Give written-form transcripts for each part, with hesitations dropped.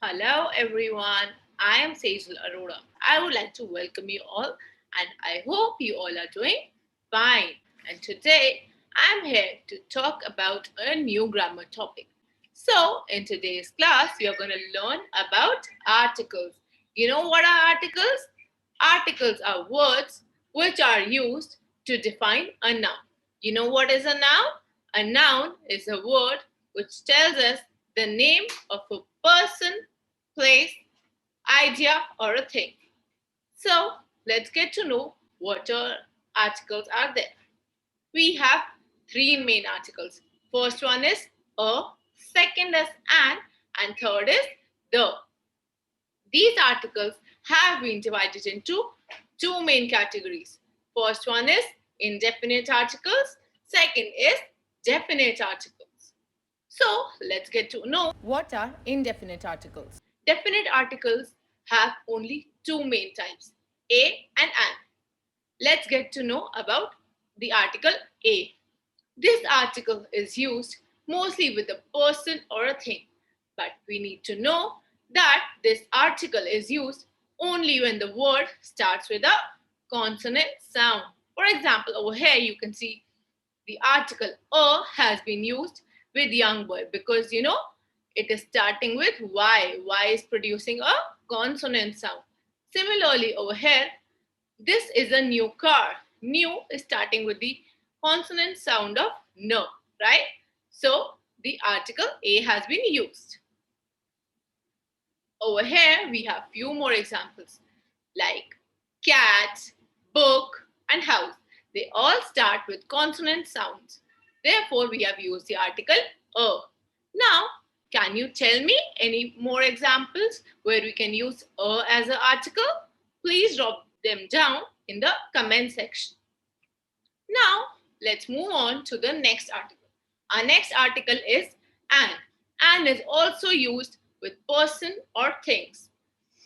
Hello everyone, I am Sejal Arora. I would like to welcome you all and I hope you all are doing fine. And today I'm here to talk about a new grammar topic. So, in today's class, you're going to learn about articles. You know what are articles? Articles are words which are used to define a noun. You know what is a noun? A noun is a word which tells us the name of a person, place, idea, or a thing. So let's get to know what articles are there. We have three main articles. First one is a, second is and third is the. These articles have been divided into two main categories. First one is indefinite articles, second is definite articles. So let's get to know what are indefinite articles. Definite articles have only two main types, a and an. Let's get to know about the article a. This article is used mostly with a person or a thing, but we need to know that this article is used only when the word starts with a consonant sound. For example, over here you can see the article a has been used with young boy because it is starting with y. Y is producing a consonant sound. Similarly, over here, this is a new car. New is starting with the consonant sound of no, right? So the article a has been used. Over here, we have few more examples like cat, book, and house. They all start with consonant sounds. Therefore, we have used the article a. Now, can you tell me any more examples where we can use a as an article? Please drop them down in the comment section. Now, let's move on to the next article. Our next article is an. An is also used with person or things.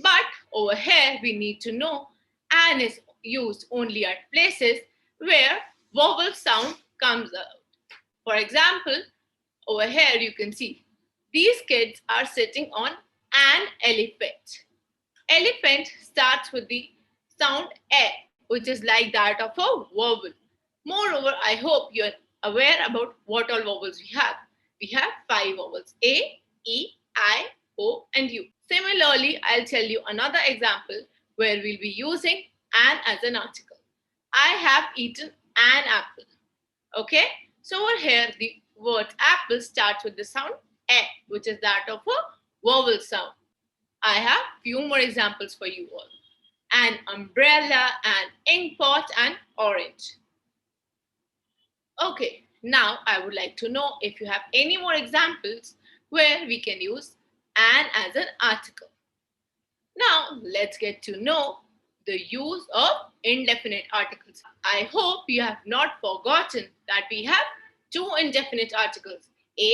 But over here, we need to know an is used only at places where vowel sound comes out. For example, over here you can see these kids are sitting on an elephant. Elephant starts with the sound e, which is like that of a vowel. Moreover, I hope you're aware about what all vowels we have. We have five vowels: A, E, I, O, and U. Similarly, I'll tell you another example where we'll be using an as an article. I have eaten an apple. Okay, so over here the word apple starts with the sound e, which is that of a vowel sound. I have few more examples for you all. An umbrella, an ink pot, and orange. Okay, now I would like to know if you have any more examples where we can use an as an article. Now let's get to know the use of indefinite articles. I hope you have not forgotten that we have two indefinite articles, a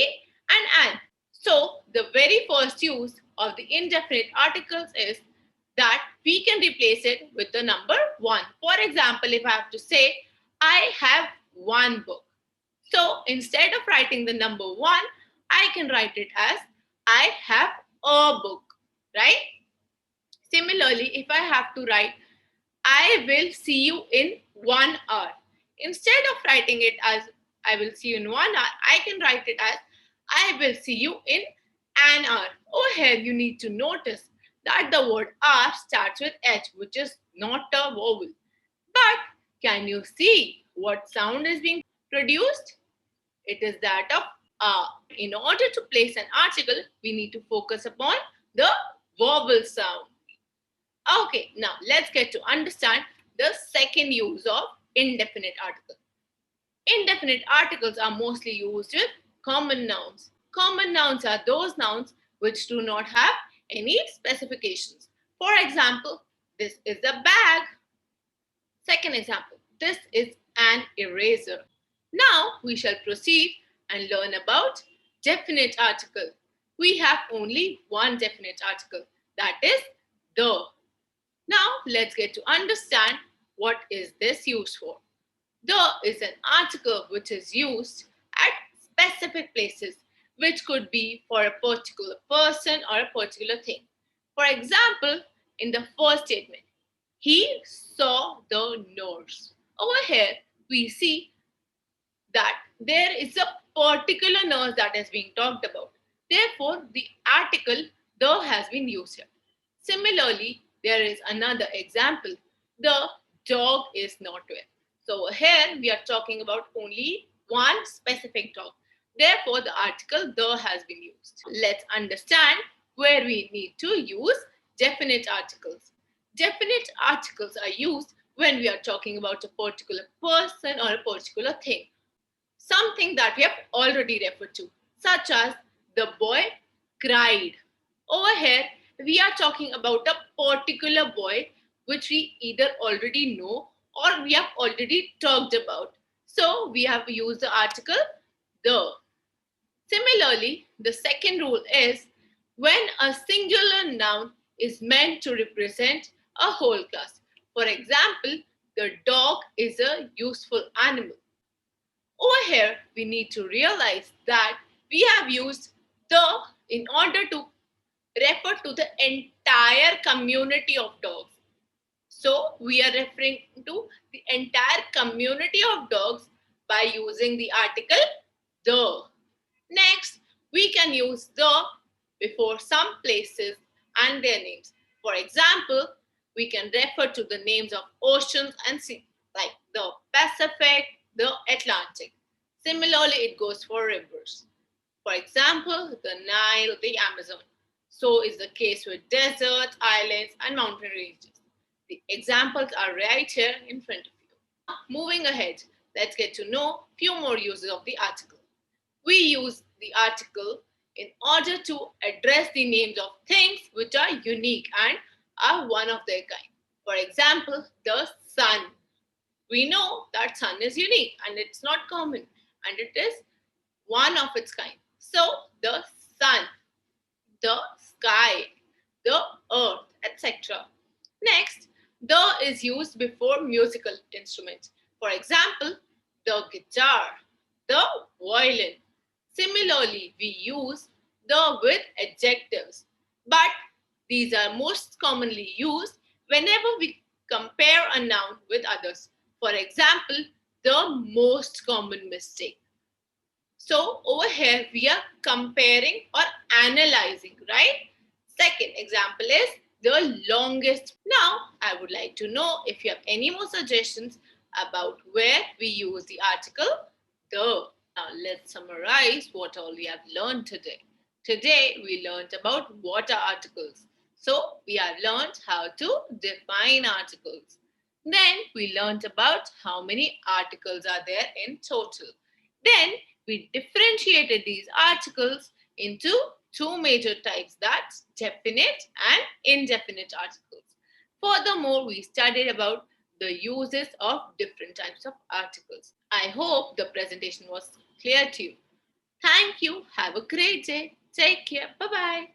and an. So the very first use of the indefinite articles is that we can replace it with the number one. For example, if I have to say, I have one book. So instead of writing the number one, I can write it as I have a book, right? Similarly, if I have to write, I will see you in 1 hour. Instead of writing it as I will see you in 1 hour, I can write it as I will see you in an hour. Over here, you need to notice that the word hour starts with H, which is not a vowel. But can you see what sound is being produced? It is that of a. In order to place an article, we need to focus upon the vowel sound. Okay, now let's get to understand the second use of indefinite article. Indefinite articles are mostly used with common nouns. Common nouns are those nouns which do not have any specifications. For example, this is a bag. Second example, this is an eraser. Now we shall proceed and learn about definite article. We have only one definite article, that is the. Now let's get to understand what is this used for. The is an article which is used at specific places which could be for a particular person or a particular thing. For example, in the first statement, he saw the nurse. Over here, we see that there is a particular nurse that is being talked about. Therefore, the article the has been used here. Similarly, there is another example. The dog is not well. So here we are talking about only one specific dog. Therefore, the article the has been used. Let's understand where we need to use definite articles. Definite articles are used when we are talking about a particular person or a particular thing, something that we have already referred to, such as the boy cried. Over here, we are talking about a particular boy which we either already know or we have already talked about. So we have used the article the. Similarly, the second rule is when a singular noun is meant to represent a whole class. For example, the dog is a useful animal. Over here, we need to realize that we have used the in order to refer to the entire community of dogs. So, we are referring to the entire community of dogs by using the article the. Next, we can use the before some places and their names. For example, we can refer to the names of oceans and seas like the Pacific, the Atlantic. Similarly, it goes for rivers. For example, the Nile, the Amazon. So is the case with deserts, islands, and mountain ranges. The examples are right here in front of you. Moving ahead, let's get to know few more uses of the article. We use the article in order to address the names of things which are unique and are one of their kind. For example, the sun. We know that sun is unique and it's not common and it is one of its kind. So the sun, the sky, the earth, etc. Next, the is used before musical instruments. For example, the guitar, the violin. Similarly, we use the with adjectives, but these are most commonly used whenever we compare a noun with others. For example, the most common mistake. So over here we are comparing or analyzing, right? Second example is the longest. Now I would like to know if you have any more suggestions about where we use the article the. Now let's summarize what all we have learned today. Today we learned about what are articles. So we have learned how to define articles. Then we learned about how many articles are there in total. Then we differentiated these articles into two major types, that's definite and indefinite articles. Furthermore, we studied about the uses of different types of articles. I hope the presentation was clear to you. Thank you. Have a great day. Take care. Bye bye.